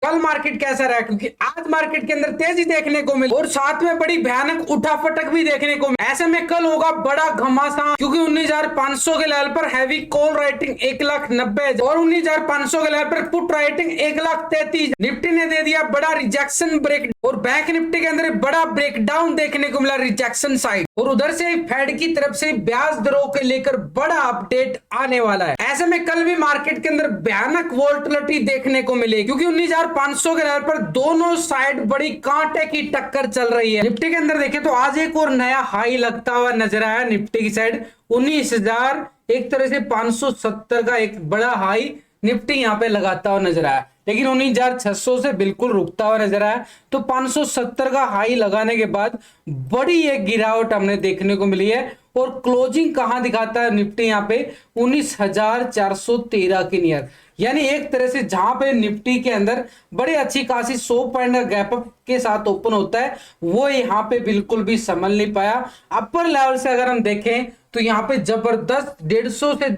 कल मार्केट कैसा रहा, क्योंकि आज मार्केट के अंदर तेजी देखने को मिली और साथ में बड़ी भयानक उठापटक भी देखने को मिली। ऐसे में कल होगा बड़ा घमासान, क्योंकि 19,500 के लेवल पर हैवी कॉल राइटिंग 1,90,000 और 19,500 के लेवल पर पुट राइटिंग 1,33,000। निफ्टी ने दे दिया बड़ा रिजेक्शन ब्रेक और बैंक निफ्टी के अंदर बड़ा ब्रेकडाउन देखने को मिला रिजेक्शन साइड। और उधर से फेड की तरफ से ब्याज दरों के लेकर बड़ा अपडेट आने वाला है। ऐसे में कल भी मार्केट के अंदर भयानक वोलेटिलिटी देखने को मिली, क्योंकि 19,500 के लेवल पर दोनों साइड बड़ी कांटे की टक्कर चल रही है। निफ्टी के अंदर देखें तो आज एक और नया हाई लगता हुआ नजर आया। निफ्टी की साइड 19,000 एक तरह से 570 का एक बड़ा हाई निफ्टी यहां पे लगाता हुआ नजर आया, लेकिन 19,600 से बिल्कुल रुकता हुआ नजर आया। तो 570 का हाई लगाने के बाद बड़ी एक गिरावट हमने देखने को मिली है। और क्लोजिंग कहां दिखाता है निफ्टी यहां पे 19,413 के नियर, यानी एक तरह से जहां पे निफ्टी के अंदर बड़ी अच्छी खासी 100 पॉइंट का गैप अप के साथ ओपन होता है, वो यहां पे बिल्कुल भी संभल नहीं पाया। अपर लेवल से अगर हम देखें तो यहां पे जबरदस्त 150 से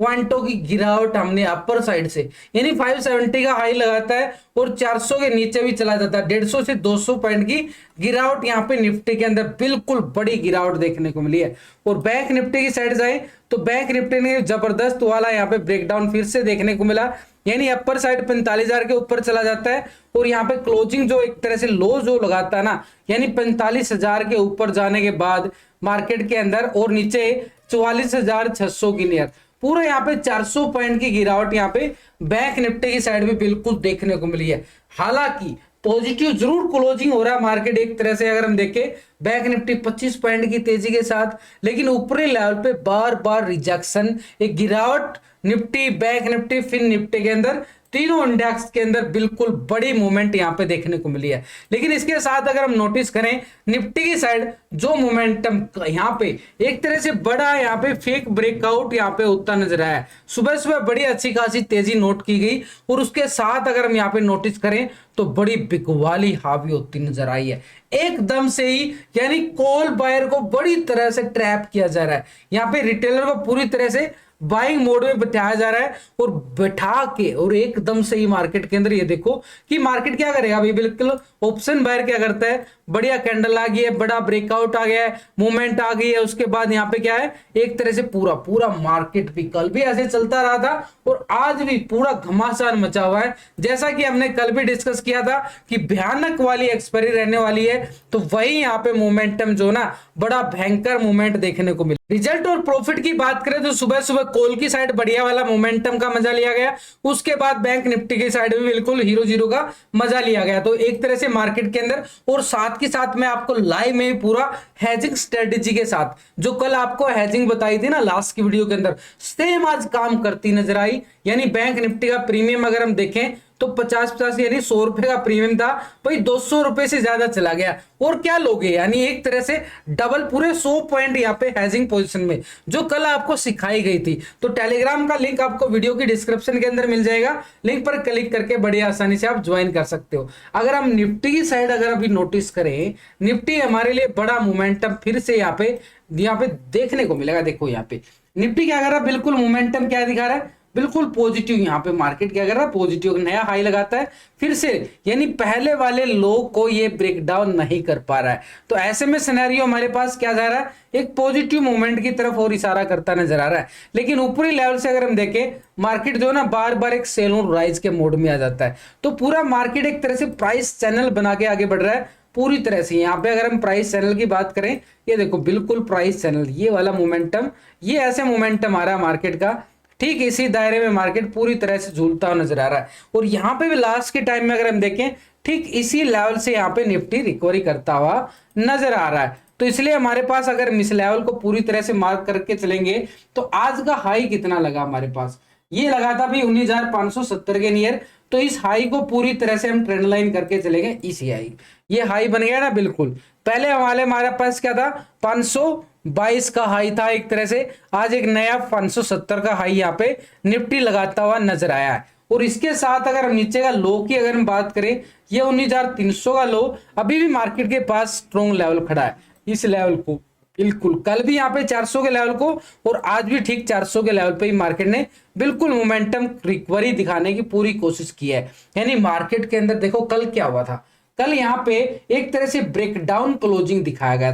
पॉइंटों की गिरावट हमने अपर साइड से, यानी 570 का हाई लगाता है और 400 के नीचे भी चला जाता है। 150 से 200 पॉइंट की गिरावट यहाँ पे निफ्टी के अंदर बिल्कुल बड़ी गिरावट देखने को मिली है। और बैंक निफ्टी की साइड जाए तो बैंक निफ्टी ने जबरदस्त वाला यहाँ पे ब्रेकडाउन फिर से देखने को मिला, यानी अपर साइड 45,000 के ऊपर चला जाता है और यहाँ पे क्लोजिंग जो एक तरह से लो जो लगाता है ना, यानी 45,000 के ऊपर जाने के बाद मार्केट के अंदर और नीचे 44,600 की नियर पूरा यहाँ पे 400 पॉइंट की गिरावट यहाँ पे बैंक निफ्टी की साइड में बिल्कुल देखने को मिली है। हालांकि पॉजिटिव जरूर क्लोजिंग हो रहा है मार्केट एक तरह से, अगर हम देखें बैंक निफ्टी 25 पॉइंट की तेजी के साथ, लेकिन ऊपरी लेवल पे बार बार रिजेक्शन, एक गिरावट Nifty, bank Nifty, fin Nifty के अंदर तीनों इंडेक्स के अंदर बिल्कुल बड़ी मूवमेंट यहां पे देखने को मिली है। लेकिन इसके साथ अगर हम नोटिस करें निफ्टी की साइड जो मोमेंटम यहां पे एक तरह से बड़ा यहां पे फेक ब्रेकआउट यहां पे होता नजर आया है। सुबह सुबह बड़ी अच्छी खासी तेजी नोट की गई और उसके साथ अगर हम यहां पे नोटिस करें तो बड़ी बिकवाली हावी होती नजर आई है एकदम से ही, यानी कॉल बायर को बड़ी तरह से ट्रैप किया जा रहा है। यहाँ पे रिटेलर को पूरी तरह से बाइंग मोड में बिठाया जा रहा है और बैठा के, और एकदम से ही मार्केट के अंदर ये देखो कि मार्केट क्या करेगा अभी, बिल्कुल ऑप्शन बायर क्या करता है, बढ़िया कैंडल आ गई है, बड़ा ब्रेकआउट आ गया है, मूवमेंट आ गई है, उसके बाद यहाँ पे क्या है एक तरह से पूरा पूरा मार्केट भी कल भी ऐसे चलता रहा था और आज भी पूरा घमासान मचा हुआ है। जैसा कि हमने कल भी डिस्कस किया था कि भयानक वाली एक्सपायरी रहने वाली है, तो वही यहाँ पे मोमेंटम जो ना बड़ा भयंकर मूवमेंट देखने को मिला। रिजल्ट और प्रॉफिट की बात करें तो सुबह सुबह कॉल की साइड बढ़िया वाला मोमेंटम का मजा लिया गया, उसके बाद बैंक निफ्टी की साइड भी बिल्कुल हीरो जीरो का मजा लिया गया। तो एक तरह से मार्केट के अंदर और साथ के साथ मैं आपको लाइव में पूरा हैजिंग स्ट्रेटेजी के साथ जो कल आपको हैजिंग बताई थी ना लास्ट की वीडियो के अंदर, सेम आज काम करती नजर आई। यानी बैंक निफ्टी का प्रीमियम अगर हम देखें तो 50-50 यानी 100 रुपए का प्रीमियम था, भाई 200 रुपए से ज्यादा चला गया। और क्या लोगे, यानी एक तरह से डबल पूरे 100 पॉइंट यहाँ पे हैजिंग पोजीशन में जो कल आपको सिखाई गई थी। तो टेलीग्राम का लिंक आपको वीडियो की डिस्क्रिप्शन के अंदर मिल जाएगा, लिंक पर क्लिक करके बड़ी आसानी से आप ज्वाइन कर सकते हो। अगर हम निफ्टी की साइड अगर अभी नोटिस करें, निफ्टी हमारे लिए बड़ा मोमेंटम फिर से यहाँ पे देखने को मिलेगा। देखो यहाँ पे निफ्टी क्या कर रहा है, बिल्कुल मोमेंटम क्या दिखा रहा है, बिल्कुल पॉजिटिव। यहाँ पे मार्केट क्या कर रहा है, पॉजिटिव नया हाई लगाता है फिर से, यानी पहले वाले लो को ये ब्रेक डाउन नहीं कर पा रहा है। तो ऐसे में सिनेरियो हमारे पास क्या जा रहा है, एक पॉजिटिव मूवमेंट की तरफ और इशारा करता नजर आ रहा है। लेकिन ऊपरी लेवल से अगर हम देखें मार्केट जो ना बार बार एक सेल और राइज के मोड में आ जाता है, तो पूरा मार्केट एक तरह से प्राइस चैनल बना के आगे बढ़ रहा है पूरी तरह से। यहाँ पे अगर हम प्राइस चैनल की बात करें, ये देखो बिल्कुल प्राइस चैनल, ये वाला मोमेंटम, ये ऐसे मोमेंटम आ रहा है मार्केट का, ठीक इसी दायरे में मार्केट पूरी तरह से झूलता हुआ नजर आ रहा है। और यहाँ पे भी लास्ट के टाइम में अगर हम देखें ठीक इसी लेवल से यहाँ पे निफ्टी रिकवरी करता हुआ नजर आ रहा है। तो इसलिए हमारे पास अगर इस लेवल को पूरी तरह से मार्क करके चलेंगे तो आज का हाई कितना लगा हमारे पास, ये लगा था भाई 19,570 के नियर। तो इस हाई को पूरी तरह से हम ट्रेंड लाइन करके चलेंगे, इसी हाई, ये हाई बन गया ना बिल्कुल। पहले हमारे पास क्या था, 522 का हाई था एक तरह से, आज एक नया 570 का हाई यहाँ पे निफ्टी लगाता हुआ नजर आया है। और इसके साथ अगर हम नीचे का लो की अगर हम बात करें, ये 19,300 का लो अभी भी मार्केट के पास स्ट्रॉन्ग लेवल खड़ा है। इस लेवल को बिल्कुल कल भी यहाँ पे 400 के लेवल को और आज भी ठीक 400 के लेवल पे ही मार्केट ने बिल्कुल मोमेंटम रिकवरी दिखाने की पूरी कोशिश की है। यानी मार्केट के अंदर देखो कल क्या हुआ था, कल यहाँ पे एक तरह से ब्रेकडाउन क्लोजिंग दिखाया गया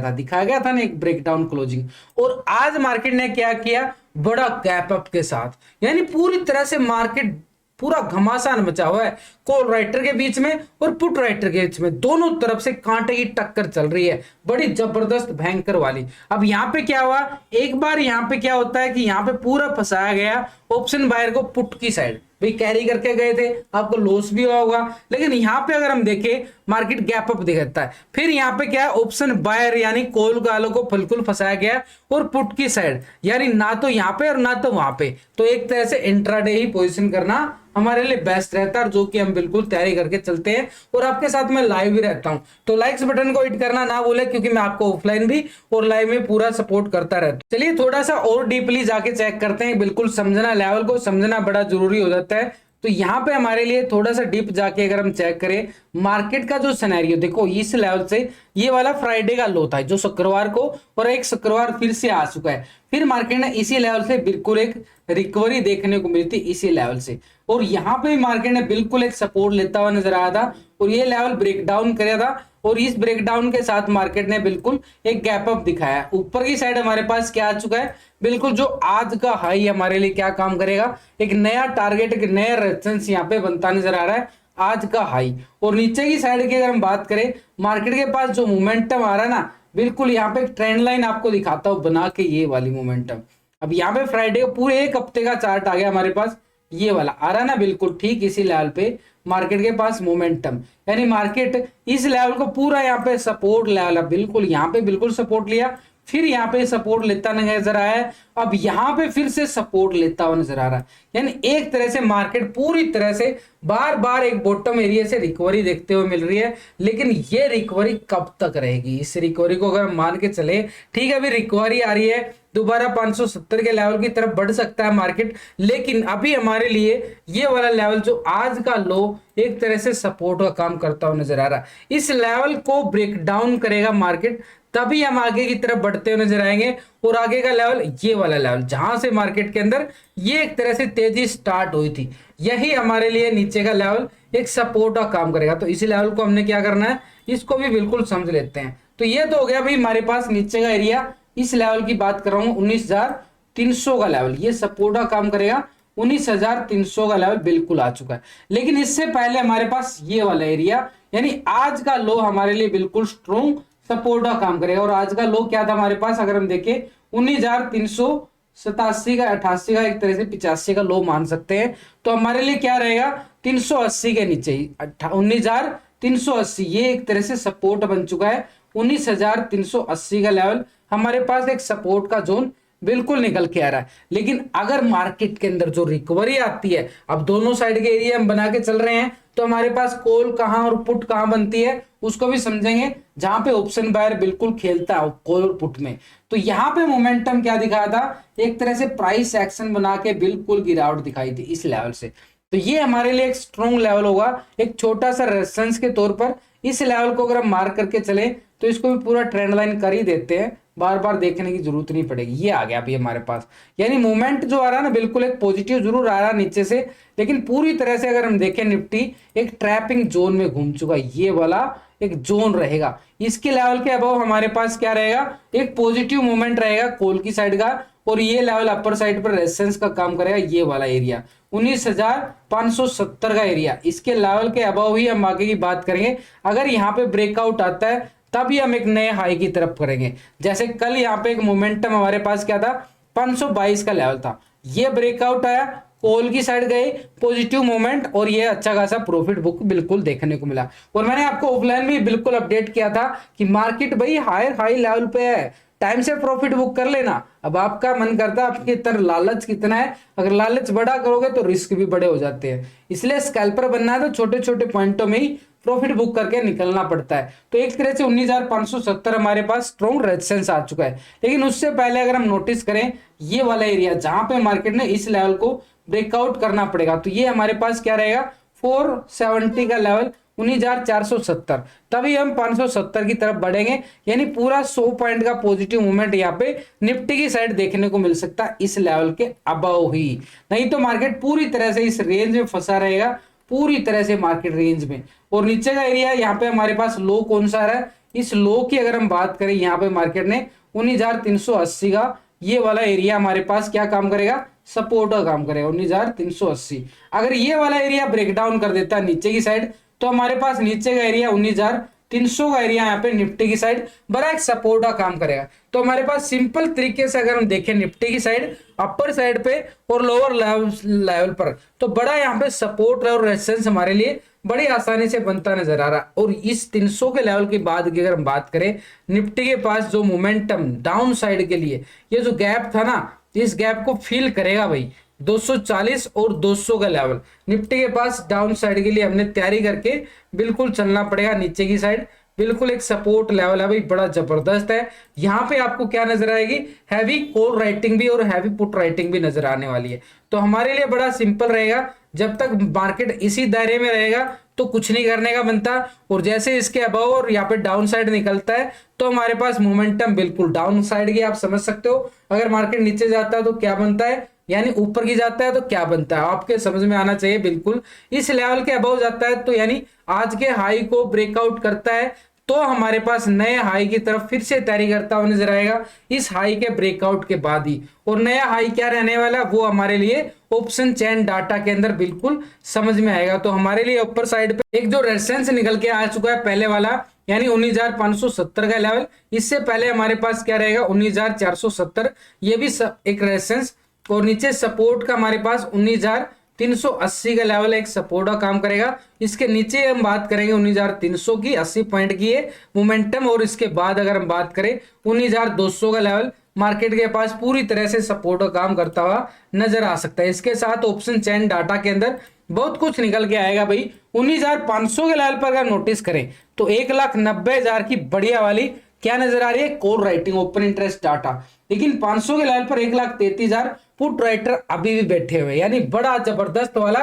था ना, एक ब्रेकडाउन क्लोजिंग। और आज मार्केट ने क्या किया, बड़ा गैप अप के साथ, यानी पूरी तरह से मार्केट पूरा घमासान मचा हुआ है। कॉल राइटर के बीच में और पुट राइटर के बीच में दोनों तरफ से कांटे की टक्कर चल रही है, बड़ी जबरदस्त भयंकर वाली। अब यहाँ पे क्या हुआ, एक बार यहाँ पे क्या होता है कि यहाँ पे पूरा फंसाया गया ऑप्शन बायर को पुट की साइड, भाई कैरी करके गए थे, आपको लॉस भी हुआ होगा। लेकिन यहाँ पे अगर हम देखें मार्केट गैप अप दिखाता है, फिर यहाँ पे क्या है, ऑप्शन बायर यानी कॉल वालों को बिल्कुल फंसाया गया और पुट की साइड, यानी ना तो यहाँ पे और ना तो वहां पे। तो एक तरह से इंट्राडे ही पोजीशन करना हमारे लिए बेस्ट रहता है, जो कि हम बिल्कुल तैयारी करके चलते हैं और आपके साथ में लाइव भी रहता हूं। तो लाइक्स बटन को हिट करना ना भूले, क्योंकि मैं आपको ऑफलाइन भी और लाइव में पूरा सपोर्ट करता रहता हूं। चलिए थोड़ा सा और डीपली जाके चेक करते हैं, बिल्कुल समझना, लेवल को समझना बड़ा जरूरी हो जाता है। तो यहाँ पे हमारे लिए थोड़ा सा डीप जाके अगर हम चेक करें मार्केट का जो सिनेरियो, देखो इस लेवल से ये वाला फ्राइडे का लो था जो शुक्रवार को, और एक शुक्रवार फिर से आ चुका है। फिर मार्केट ने इसी लेवल से बिल्कुल एक रिकवरी देखने को मिलती इसी लेवल से, और यहाँ पे मार्केट ने बिल्कुल एक सपोर्ट लेता हुआ नजर आया था और ये लेवल ब्रेकडाउन किया था। और इस ब्रेकडाउन के साथ मार्केट ने बिल्कुल एक गैप अप दिखाया। ऊपर की साइड हमारे पास क्या आ चुका है, बिल्कुल जो आज का हाई हमारे लिए क्या काम करेगा, एक नया टारगेट, एक नया रेजिस्टेंस यहाँ पे बनता नजर आ रहा है, आज का हाई। और नीचे की साइड की अगर हम बात करें, मार्केट के पास जो मोमेंटम आ रहा है ना, बिल्कुल यहाँ पे एक ट्रेंड लाइन आपको दिखाता हूँ बना के, ये वाली मोमेंटम। अब यहाँ पे फ्राइडे पूरे एक हफ्ते का चार्ट आ गया हमारे पास, ये वाला आ रहा ना, बिल्कुल ठीक इसी लेवल पे मार्केट के पास मोमेंटम, यानी मार्केट इस लेवल को पूरा यहाँ पे सपोर्ट लेवल है, बिल्कुल यहाँ पे बिल्कुल सपोर्ट लिया, फिर यहाँ पे सपोर्ट लेता नजर आया है, अब यहाँ पे फिर से सपोर्ट लेता हुआ नजर आ रहा है। यानी एक तरह से मार्केट पूरी तरह से बार बार एक बॉटम एरिया से रिकवरी देखते हुए मिल रही है। लेकिन ये रिकवरी कब तक रहेगी, इस रिकवरी को अगर हम मान के चले, ठीक है अभी रिकवरी आ रही है, दोबारा 570 के लेवल की तरफ बढ़ सकता है मार्केट, लेकिन अभी हमारे लिए ये वाला लेवल जो आज का लो एक तरह से सपोर्ट का काम करता हुआ नजर आ रहा है। इस लेवल को ब्रेक डाउन करेगा मार्केट, तभी हम आगे की तरफ बढ़ते हुए नजर आएंगे। और आगे का लेवल ये वाला लेवल जहां से मार्केट के अंदर ये एक तरह से तेजी स्टार्ट हुई थी, यही हमारे लिए नीचे का लेवल एक सपोर्ट का काम करेगा। तो इसी लेवल को हमने क्या करना है, इसको भी बिल्कुल समझ लेते हैं। तो ये तो हो गया भाई हमारे पास नीचे का एरिया, इस लेवल की बात कर रहा हूं 19,300 का लेवल, ये सपोर्ट का काम करेगा। 19,300 का लेवल बिल्कुल आ चुका है। लेकिन इससे पहले हमारे पास ये वाला एरिया, यानी आज का लो हमारे लिए बिल्कुल स्ट्रॉन्ग सपोर्ट का काम करेगा। और आज का लो क्या था हमारे पास, अगर हम देखें 19,387 का, 88 का, एक तरह से 85 का लो मान सकते हैं। तो हमारे लिए क्या रहेगा, 380 के नीचे ही 19,380, ये एक तरह से सपोर्ट बन चुका है। 19,380 का लेवल हमारे पास एक सपोर्ट का जोन बिल्कुल निकल के आ रहा है। लेकिन अगर मार्केट के अंदर जो रिकवरी आती है, अब दोनों साइड के एरिया हम बना के चल रहे हैं, तो हमारे पास कॉल कहां और पुट कहां बनती है उसको भी समझेंगे, जहां पे ऑप्शन बायर बिल्कुल खेलता है कॉल और पुट में। तो यहां पे मोमेंटम क्या दिखाया था, एक तरह से प्राइस एक्शन बना के बिल्कुल गिरावट दिखाई थी इस लेवल से। तो ये हमारे लिए एक स्ट्रॉन्ग लेवल होगा, एक छोटा सा रेजिस्टेंस के तौर पर। इस लेवल को अगर हम मार्क करके चले तो इसको भी पूरा ट्रेंड लाइन कर ही देते हैं, बार बार देखने की जरूरत नहीं पड़ेगी। ये आ गया अभी हमारे पास, यानी मूवमेंट जो आ रहा है ना, बिल्कुल एक पॉजिटिव जरूर आ रहा है नीचे से, लेकिन पूरी तरह से अगर हम देखें निफ्टी एक ट्रैपिंग जोन में घूम चुका है। ये वाला एक जोन रहेगा, इसके लेवल के अबव हमारे पास क्या रहेगा, एक पॉजिटिव मूवमेंट रहेगा कॉल की साइड का। और ये लेवल अपर साइड पर रेजिस्टेंस का काम करेगा, ये वाला एरिया 19,570 का एरिया, इसके लेवल के अबव ही हम आगे की बात करेंगे। अगर यहाँ पे ब्रेकआउट आता है तभी हम एक नए हाई की तरफ करेंगे। जैसे कल यहाँ पे एक मोमेंटम हमारे पास क्या था, 522 का लेवल था, ये ब्रेकआउट आया, कॉल की साइड गए, पॉजिटिव मोमेंट, और ये अच्छा खासा प्रॉफिट बुक बिल्कुल देखने को मिला। और मैंने आपको ऑफलाइन भी बिल्कुल अपडेट किया था कि मार्केट भाई हायर हाई लेवल पे है, टाइम से प्रॉफिट बुक कर लेना। अब आपका मन करता है, आपके अंदर लालच कितना है, अगर लालच बड़ा करोगे तो रिस्क भी बड़े हो जाते हैं। इसलिए स्कैल्पर बनना है तो छोटे छोटे पॉइंटों में ही प्रॉफिट बुक करके निकलना पड़ता है। तो एक तरह से 19,570 हमारे पास स्ट्रॉन्ग रेजिस्टेंस आ चुका है। लेकिन उससे पहले अगर हम नोटिस करें ये वाला एरिया जहां पे मार्केट ने इस लेवल को ब्रेकआउट करना पड़ेगा, तो ये हमारे पास क्या रहेगा, 470 का लेवल 19,470, तभी हम 570 की तरफ बढ़ेंगे। यानी पूरा 100 पॉइंट का पॉजिटिव मूवमेंट यहाँ पे निफ्टी की साइड देखने को मिल सकता है इस लेवल के अबव ही, नहीं तो मार्केट पूरी तरह से इस रेंज में फंसा रहेगा, पूरी तरह से मार्केट रेंज में। और नीचे का एरिया यहाँ पे हमारे पास लो कौन सा रहा है, इस लो की अगर हम बात करें यहाँ पे मार्केट ने 19,380 का ये वाला एरिया हमारे पास क्या काम करेगा, सपोर्ट का काम करेगा 19,380। अगर ये वाला एरिया ब्रेक डाउन कर देता है नीचे की साइड तो हमारे पास नीचे का एरिया 19,300 का एरिया यहाँ पे निफ्टी की साइड बड़ा एक सपोर्ट का काम करेगा। तो हमारे पास सिंपल तरीके से अगर हम देखें निफ्टी की साइड अपर साइड पे और लोअर लेवल पर तो बड़ा यहाँ पे सपोर्ट और रेजिस्टेंस हमारे लिए बड़ी आसानी से बनता नजर आ रहा। और इस 300 के लेवल के बाद की अगर हम बात करें निफ्टी के पास जो मोमेंटम डाउन साइड के लिए ये जो गैप था ना, इस गैप को फील करेगा भाई 240 और 200 का लेवल निफ्टी के पास डाउन साइड के लिए हमने तैयारी करके बिल्कुल चलना पड़ेगा। नीचे की साइड बिल्कुल एक सपोर्ट लेवल है भाई, बड़ा जबरदस्त है। यहाँ पे आपको क्या नजर आएगी, हैवी कॉल राइटिंग भी और हैवी पुट राइटिंग भी नजर आने वाली है। तो हमारे लिए बड़ा सिंपल रहेगा, जब तक मार्केट इसी दायरे में रहेगा तो कुछ नहीं करने का बनता, और जैसे इसके अबव और यहाँ पे डाउन साइड निकलता है तो हमारे पास मोमेंटम बिल्कुल डाउन साइड की आप समझ सकते हो। अगर मार्केट नीचे जाता है तो क्या बनता है, यानी ऊपर की जाता है तो क्या बनता है, आपके समझ में आना चाहिए। बिल्कुल इस लेवल के अबव जाता है तो यानी आज के हाई को ब्रेकआउट करता है तो हमारे पास नए हाई की तरफ फिर से तैयारी करता हुआ नजर आएगा इस हाई के ब्रेकआउट के बाद ही। और नया हाई क्या रहने वाला वो हमारे लिए ऑप्शन चेन डाटा के अंदर बिल्कुल समझ में आएगा। तो हमारे लिए ऊपर साइड पे एक जो रेजिस्टेंस निकल के आ चुका है पहले वाला, यानी 19,570 का लेवल, इससे पहले हमारे पास क्या रहेगा 19,470, ये भी एक रेजिस्टेंस। और नीचे सपोर्ट का हमारे पास 19,380 का लेवल एक सपोर्ट का काम करेगा। इसके नीचे हम बात करेंगे 19,300 की 80 पॉइंट की है मोमेंटम। और इसके बाद अगर हम बात करें 19,200 का लेवल मार्केट के पास पूरी तरह से सपोर्ट का काम करता हुआ नजर आ सकता है। इसके साथ ऑप्शन चेन डाटा के अंदर बहुत कुछ निकल के आएगा भाई। 19,500 के लेवल पर अगर नोटिस करें तो 1,90,000 की बढ़िया वाली क्या नजर आ रही है, call writing open interest data. लेकिन 500 के लेवल पर 1,33,000 पुट राइटर अभी भी बैठे हुए, यानी बड़ा जबरदस्त वाला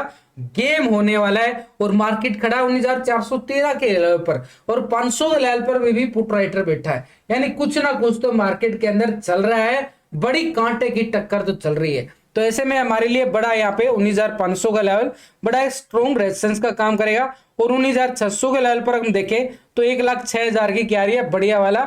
गेम होने वाला है। और मार्केट खड़ा 19,413 के लेवल पर और 500 के लेवल पर भी पुट राइटर बैठा है, यानी कुछ ना कुछ तो मार्केट के अंदर चल रहा है, बड़ी कांटे की टक्कर तो चल रही है। तो ऐसे में हमारे लिए बड़ा यहाँ पे 19,500 का लेवल बड़ा एक स्ट्रॉन्ग रेजिस्टेंस का काम करेगा। और 19,600 के लेवल पर हम देखें तो 1,06,000 की क्या आ रही है, बढ़िया वाला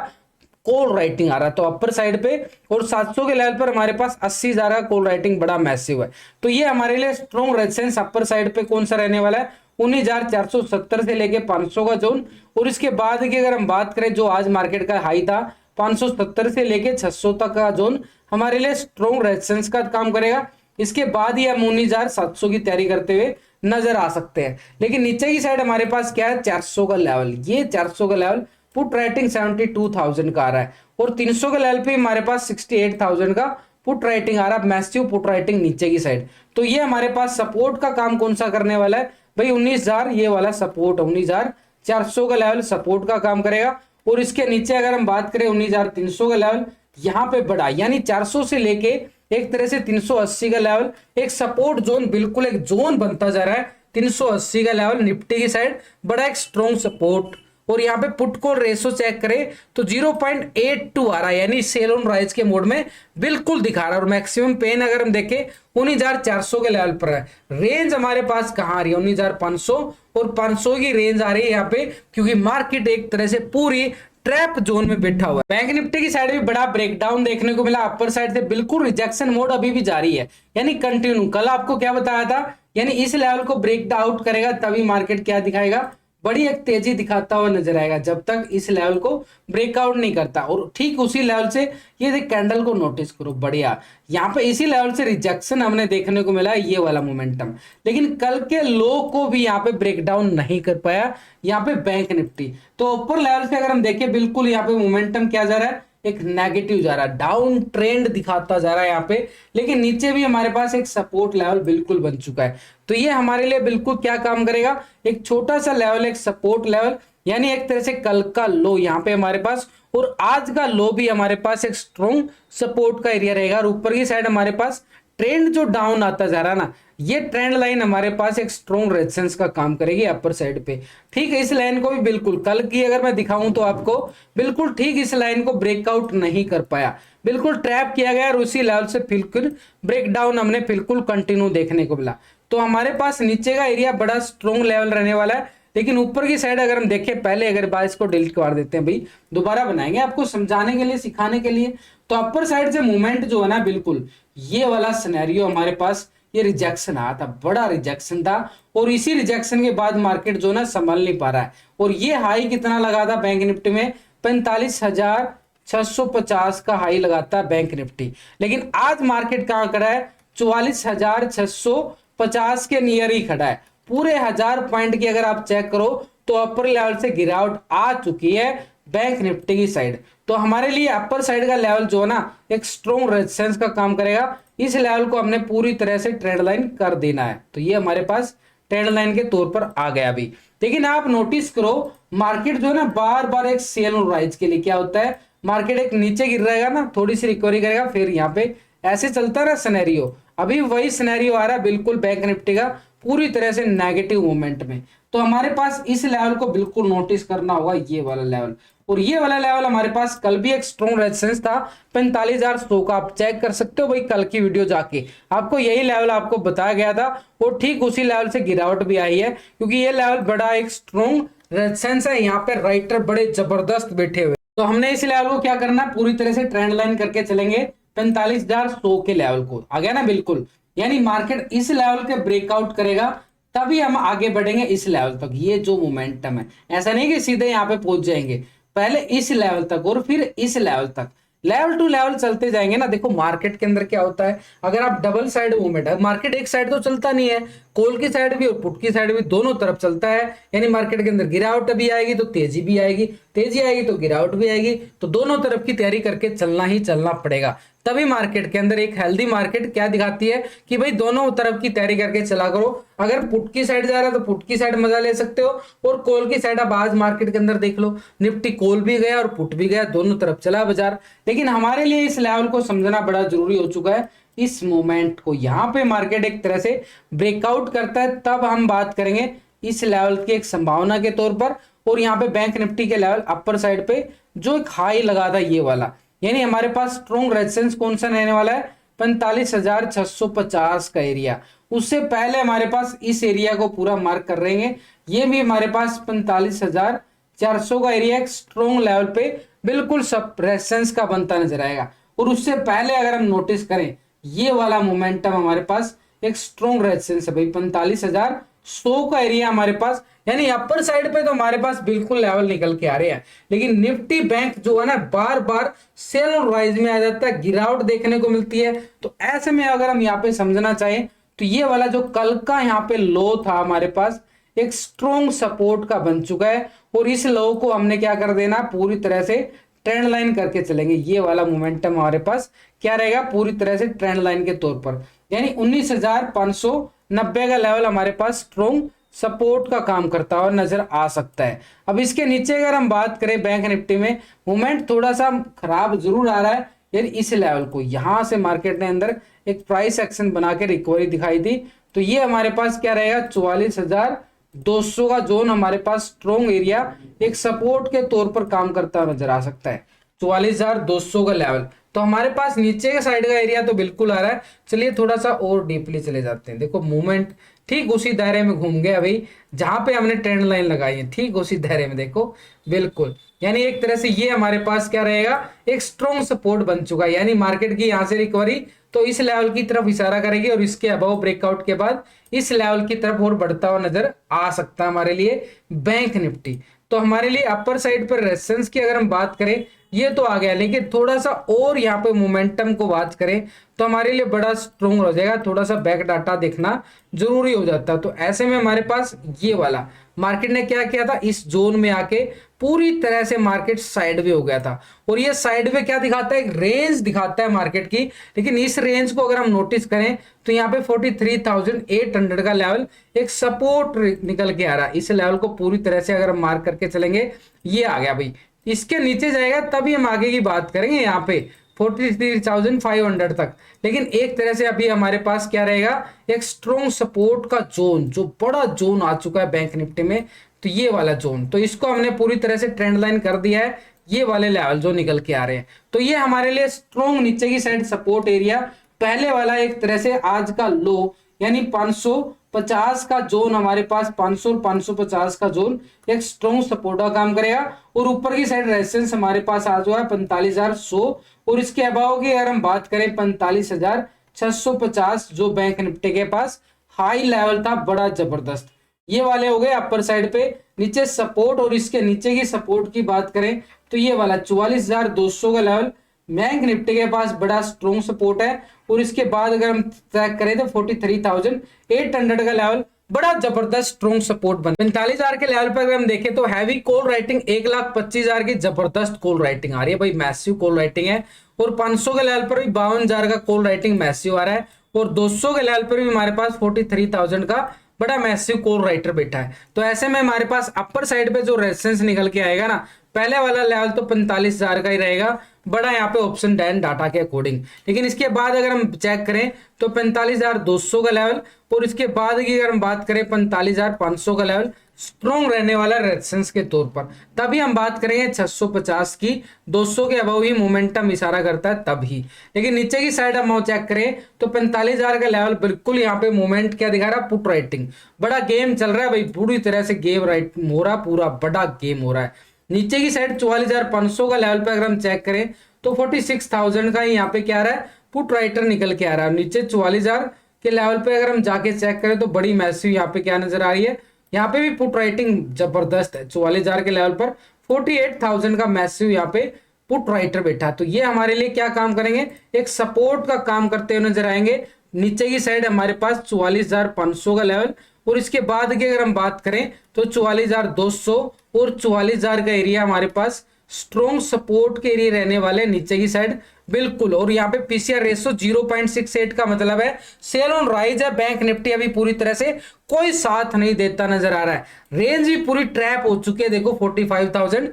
कॉल राइटिंग आ रहा है तो अपर साइड पे। और 700 के लेवल पर हमारे पास 80,000 का कॉल राइटिंग बड़ा मैसिव है। तो ये हमारे लिए स्ट्रॉन्ग रेजिस्टेंस अपर साइड पे कौन सा रहने वाला है, 19,470 से लेके 500 का जोन। और इसके बाद की अगर हम बात करें जो आज मार्केट का हाई था 570 से लेके 600 तक का जोन हमारे लिए स्ट्रॉन्ग रेजिस्टेंस का काम करेगा। इसके बाद ही हम 19,700 की तैयारी करते हुए नजर आ सकते हैं। लेकिन नीचे की साइड हमारे पास क्या है, 400 का लेवल। ये 400 का लेवल पुट राइटिंग 72,000 का आ रहा है। और 300 के लेवल पे हमारे पास 68,000 का पुट राइटिंग आ रहा है, मैसिव पुट राइटिंग नीचे की साइड। तो ये हमारे पास सपोर्ट का काम कौन सा करने वाला है भाई, 19,000 ये वाला सपोर्ट 19,400 का लेवल सपोर्ट का काम करेगा। और इसके नीचे अगर हम बात करें 19,300 का लेवल यहाँ पे बड़ा, यानी 400 से लेके एक तरह से 380 का लेवल एक सपोर्ट जोन, बिल्कुल एक जोन बनता जा रहा है। 380 का लेवल निफ्टी की साइड बड़ा एक स्ट्रॉन्ग सपोर्ट। और यहाँ पे पुट कॉल रेशो चेक करें तो 0.82 आ रहा है, यानी सेल ऑन राइज के मोड में बिल्कुल दिखा रहा है। और मैक्सिमम पेन अगर हम देखें 19,400 के लेवल पर है। रेंज हमारे पास कहाँ आ रही है, 19,500 और 500 की रेंज आ रही है यहाँ पे, क्योंकि मार्केट एक तरह से पूरी ट्रैप जोन में बैठा हुआ है। बैंक निफ्टी की साइड भी बड़ा ब्रेकडाउन देखने को मिला, अपर साइड से बिल्कुल रिजेक्शन मोड अभी भी जारी है, यानी कंटिन्यू। कल आपको क्या बताया था, यानी इस लेवल को ब्रेक आउट करेगा तभी मार्केट क्या दिखाएगा, बड़ी एक तेजी दिखाता हुआ नजर आएगा, जब तक इस लेवल को ब्रेकआउट नहीं करता। और ठीक उसी लेवल से ये कैंडल को नोटिस करो, बढ़िया यहाँ पे इसी लेवल से रिजेक्शन हमने देखने को मिला, ये वाला मोमेंटम। लेकिन कल के लो को भी यहाँ पे ब्रेकडाउन नहीं कर पाया यहाँ पे बैंक निफ्टी। तो ऊपर लेवल से अगर हम देखें बिल्कुल यहाँ पे मोमेंटम क्या जा रहा है, एक नेगेटिव जा रहा है, डाउन ट्रेंड दिखाता जा रहा है यहाँ पे। लेकिन नीचे भी हमारे पास एक सपोर्ट लेवल बिल्कुल बन चुका है। तो ये हमारे लिए बिल्कुल क्या काम करेगा, एक छोटा सा लेवल, एक सपोर्ट लेवल, यानी एक तरह से कल का लो यहाँ पे हमारे पास और आज का लो भी हमारे पास एक स्ट्रॉन्ग सपोर्ट का एरिया रहेगा। और ऊपर की साइड हमारे पास ट्रेंड जो डाउन आता जा रहा है ना, ये ट्रेंड लाइन हमारे पास एक स्ट्रॉन्ग रेजिस्टेंस का काम करेगी अपर साइड पे। ठीक है, इस लाइन को भी बिल्कुल कल की अगर मैं दिखाऊं तो आपको बिल्कुल ठीक इस लाइन को ब्रेकआउट नहीं कर पाया, बिल्कुल ट्रैप किया गया और उसी लेवल से बिल्कुल ब्रेकडाउन हमने बिल्कुल कंटिन्यू देखने को मिला। तो हमारे पास नीचे का एरिया बड़ा स्ट्रॉन्ग लेवल रहने वाला है, लेकिन ऊपर की साइड अगर हम देखें, पहले अगर बार इसको डिलीट कर देते हैं भाई, दोबारा बनाएंगे आपको समझाने के लिए, सिखाने के लिए। तो अपर साइड से मूवमेंट जो है ना, बिल्कुल ये वाला सिनेरियो हमारे पास, ये रिजेक्शन आया था, बड़ा रिजेक्शन था, और इसी रिजेक्शन के बाद मार्केट जो ना संभल नहीं पा रहा है। और ये हाई कितना लगा था बैंक निफ्टी में, 45,650 का हाई लगाता है बैंक निफ्टी, लेकिन आज मार्केट कहां खड़ा है, 44,650 के नियर ही खड़ा है। पूरे 1000 पॉइंट की अगर आप चेक करो तो अपर लेवल से गिरावट आ चुकी है बैंक निफ्टी की साइड। तो हमारे लिए अपर साइड का लेवल जो है ना, एक स्ट्रॉन्ग रेजिस्टेंस का काम करेगा। इस लेवल को हमने पूरी तरह से ट्रेंड लाइन कर देना है। तो ये हमारे पास ट्रेंड लाइन के तौर पर आ गया अभी। लेकिन आप नोटिस करो, मार्केट जो है ना बार बार एक सेल और राइज के लिए क्या होता है, मार्केट एक नीचे गिर रहेगा ना, थोड़ी सी रिकवरी करेगा, फिर यहाँ पे ऐसे चलता ना सिनेरियो। अभी वही सिनेरियो आ रहा है बिल्कुल बैंक निफ्टी का, पूरी तरह से नेगेटिव मूवमेंट में। तो हमारे पास इस लेवल को बिल्कुल नोटिस करना होगा, ये वाला लेवल। और ये वाला लेवल हमारे पास कल भी एक स्ट्रॉन्ग रेजिस्टेंस था 45,100 का, आप चेक कर सकते हो भाई कल की वीडियो जाके, आपको यही लेवल आपको बताया गया था। और ठीक उसी लेवल से गिरावट भी आई है, क्योंकि ये लेवल बड़ा एक स्ट्रॉन्ग रेजिस्टेंस है। यहाँ पे राइटर बड़े जबरदस्त बैठे हुए, तो हमने इस लेवल को क्या करना है, पूरी तरह से ट्रेंड लाइन करके चलेंगे 45,100 के लेवल को। आ गया ना बिल्कुल, यानी मार्केट इस लेवल के ब्रेकआउट करेगा तभी हम आगे बढ़ेंगे इस लेवल तक। ये जो मोमेंटम है, ऐसा नहीं कि सीधे यहाँ पे पहुंच जाएंगे, पहले इस लेवल तक और फिर इस लेवल तक, लेवल टू लेवल चलते जाएंगे ना। देखो मार्केट के अंदर क्या होता है, अगर आप डबल साइड मूवमेंट है, मार्केट एक साइड तो चलता नहीं है, कॉल की साइड भी और पुट की साइड भी दोनों तरफ चलता है। यानी मार्केट के अंदर गिरावट भी आएगी तो तेजी भी आएगी, तेजी आएगी तो गिरावट भी आएगी, तो दोनों तरफ की तैयारी करके चलना ही चलना पड़ेगा। तभी मार्केट के अंदर एक हेल्दी मार्केट क्या दिखाती है कि भाई दोनों तरफ की तैयारी करके चला करो। अगर पुट की साइड जा रहा है तो पुट की साइड मजा ले सकते हो, और कॉल की साइड अब आज मार्केट के अंदर देख लो, निफ्टी कॉल भी गया और पुट भी गया, दोनों तरफ चला बाजार। लेकिन हमारे लिए इस लेवल को समझना बड़ा जरूरी हो चुका है। इस मोमेंट को यहाँ पे मार्केट एक तरह से ब्रेकआउट करता है, तब हम बात करेंगे इस लेवल की एक संभावना के तौर पर। और यहाँ पे बैंक निफ्टी के लेवल अपर साइड पे जो एक हाई लगा था ये वाला, यानी हमारे पास स्ट्रॉन्ग रेजिस्टेंस कौन सा रहने वाला है, 45,650 का एरिया। उससे पहले हमारे पास इस एरिया को पूरा मार्क कर रहे हैं, ये भी हमारे पास 45,400 का एरिया एक स्ट्रॉन्ग लेवल पे बिल्कुल सब रेजिस्टेंस का बनता नजर आएगा। और उससे पहले अगर हम नोटिस करें, ये वाला मोमेंटम हमारे पास एक स्ट्रॉन्ग रेजिस्टेंस है भाई, 45,100 का एरिया हमारे पास। यानी अपर साइड पे तो हमारे पास बिल्कुल लेवल निकल के आ रहे हैं, लेकिन निफ्टी बैंक जो है ना बार बार सेल और राइज में आ जाता है, गिरावट देखने को मिलती है। तो ऐसे में अगर हम यहाँ पे समझना चाहें तो ये वाला जो कल का यहाँ पे लो था हमारे पास, एक स्ट्रॉन्ग सपोर्ट का बन चुका है। और इस लो को हमने क्या कर देना, पूरी तरह से ट्रेंड लाइन करके चलेंगे। ये वाला मोमेंटम हमारे पास क्या रहेगा, पूरी तरह से ट्रेंड लाइन के तौर पर, यानी 19,590 का लेवल हमारे पास स्ट्रॉन्ग सपोर्ट का काम करता हुआ नजर आ सकता है। अब इसके नीचे अगर हम बात करें बैंक निफ्टी में, मूवमेंट थोड़ा सा खराब जरूर आ रहा है। यानी इस लेवल को यहां से मार्केट ने अंदर एक प्राइस एक्शन बना के रिकवरी दिखाई दी, तो ये हमारे पास क्या रहेगा, 44,200 का जोन हमारे पास स्ट्रॉन्ग एरिया एक सपोर्ट के तौर पर काम करता नजर आ सकता है, 44,200 का लेवल। तो हमारे पास नीचे के साइड का एरिया तो बिल्कुल आ रहा है। चलिए थोड़ा सा और डीपली चले जाते हैं। देखो मूवमेंट ठीक उसी दायरे में घूम गया भाई, जहां पे हमने ट्रेंड लाइन लगाई है, ठीक उसी दायरे में देखो बिल्कुल। यानी एक तरह से ये हमारे पास क्या रहेगा, एक स्ट्रॉन्ग सपोर्ट बन चुका है। यानी मार्केट की यहां से रिकवरी तो इस लेवल की तरफ इशारा करेगी, और इसके अबव ब्रेकआउट के बाद इस लेवल की तरफ और बढ़ता हुआ नजर आ सकता है हमारे लिए बैंक निफ्टी। तो हमारे लिए अपर साइड पर रेजिस्टेंस की अगर हम बात करें, ये तो आ गया, लेकिन थोड़ा सा और यहाँ पे मोमेंटम को बात करें तो हमारे लिए बड़ा स्ट्रॉन्ग हो जाएगा, थोड़ा सा बैक डाटा देखना जरूरी हो जाता है। तो ऐसे में हमारे पास ये वाला मार्केट ने क्या किया था, इस जोन में आके पूरी तरह से मार्केट साइडवे हो गया था। और ये साइडवे क्या दिखाता है, एक रेंज दिखाता है मार्केट की। लेकिन इस रेंज को अगर हम नोटिस करें तो यहाँ पे 43,800 का लेवल एक सपोर्ट निकल के आ रहा है। इस लेवल को पूरी तरह से अगर हम मार्क करके चलेंगे, ये आ गया भाई, इसके नीचे जाएगा तभी हम आगे की बात करेंगे। यहाँ पे 43,500 तक। लेकिन एक तरह से अभी हमारे पास क्या रहेगा, एक स्ट्रॉन्ग सपोर्ट का जोन, जो बड़ा जोन आ चुका है बैंक निफ्टी में, तो ये वाला जोन, तो इसको हमने पूरी तरह से ट्रेंड लाइन कर दिया है, ये वाले लेवल जो निकल के आ रहे हैं, तो ये हमारे लिए स्ट्रॉन्ग नीचे की साइड सपोर्ट एरिया। पहले वाला एक तरह से आज का लो यानी 550 का जोन, हमारे पास 500 और 550 का जोन एक स्ट्रॉन्ग सपोर्ट का काम करेगा, और ऊपर की साइड रेजिस्टेंस हमारे पास आज हुआ है 45,100, और इसके अभाव की अगर हम बात करें 45,650 जो बैंक निफ्टी के पास हाई लेवल था, बड़ा जबरदस्त। ये वाले हो गए अपर साइड पे नीचे सपोर्ट, और इसके नीचे की सपोर्ट की बात करें तो ये वाला 44,200 का लेवल बैंक निफ्टी के पास बड़ा स्ट्रॉन्ग सपोर्ट है, और इसके बाद अगर हम ट्रैक करें तो 43,800 का लेवल बड़ा जबरदस्त स्ट्रॉन्ग सपोर्ट बन। 45,000 के लेवल पर अगर हम देखें तो हैवी कॉल राइटिंग 1,25,000 की जबरदस्त कॉल राइटिंग आ रही है भाई, मैसिव कॉल राइटिंग है, और 500 के लेवल पर भी 52,000 का कॉल राइटिंग मैसिव आ रहा है, और 200 के लेवल पर भी हमारे पास 43,000 का बड़ा मैसिव कॉल राइटर बैठा है। तो ऐसे में हमारे पास अपर साइड पे जो रेजिस्टेंस निकल के आएगा ना, पहले वाला लेवल तो 45,000 का ही रहेगा, बड़ा यहाँ पे ऑप्शन डैन डाटा के अकॉर्डिंग। लेकिन इसके बाद अगर हम चेक करें तो 45,200 का लेवल, और इसके बाद की अगर हम बात करें 45,500 का लेवल स्ट्रॉन्ग रहने वाला रेजिस्टेंस के तौर पर, तभी हम बात करेंगे 650 की, 200 के अबव ही मोमेंटम इशारा करता है तभी। लेकिन नीचे की साइड हम चेक करें तो 45,000 का लेवल बिल्कुल यहाँ पे मोमेंट क्या दिखा रहा है, पुट राइटिंग, बड़ा गेम चल रहा है भाई, पूरी तरह से गेम राइट हो रहा, पूरा बड़ा गेम हो रहा है। नीचे की साइड 44,500 का लेवल पे अगर हम चेक करें तो 46,000 का ही यहाँ पे क्या आ रहा है, पुट राइटर निकल के आ रहा है। नीचे 44,000 के लेवल पे अगर हम जाके चेक करें तो बड़ी मैसिव यहाँ पे क्या नजर आ रही है, यहाँ पे भी पुट राइटिंग जबरदस्त है। 44,000 के लेवल पर 48,000 का मैसिव यहाँ पे पुट राइटर बैठा है, तो ये हमारे लिए क्या काम करेंगे, एक सपोर्ट का काम करते हुए नजर आएंगे। नीचे की साइड हमारे पास 44,500 का लेवल, और इसके बाद की अगर हम बात करें तो 44,200 और 44,000 का एरिया हमारे पास स्ट्रॉन्ग सपोर्ट के एरिया रहने वाले नीचे की साइड बिल्कुल। और यहाँ पे पीसीआर रेशो 0.68 का मतलब है सेल ऑन राइज है, बैंक निफ्टी अभी पूरी तरह से कोई साथ नहीं देता नजर आ रहा है, रेंज भी पूरी ट्रैप हो चुकी है। देखो 45,000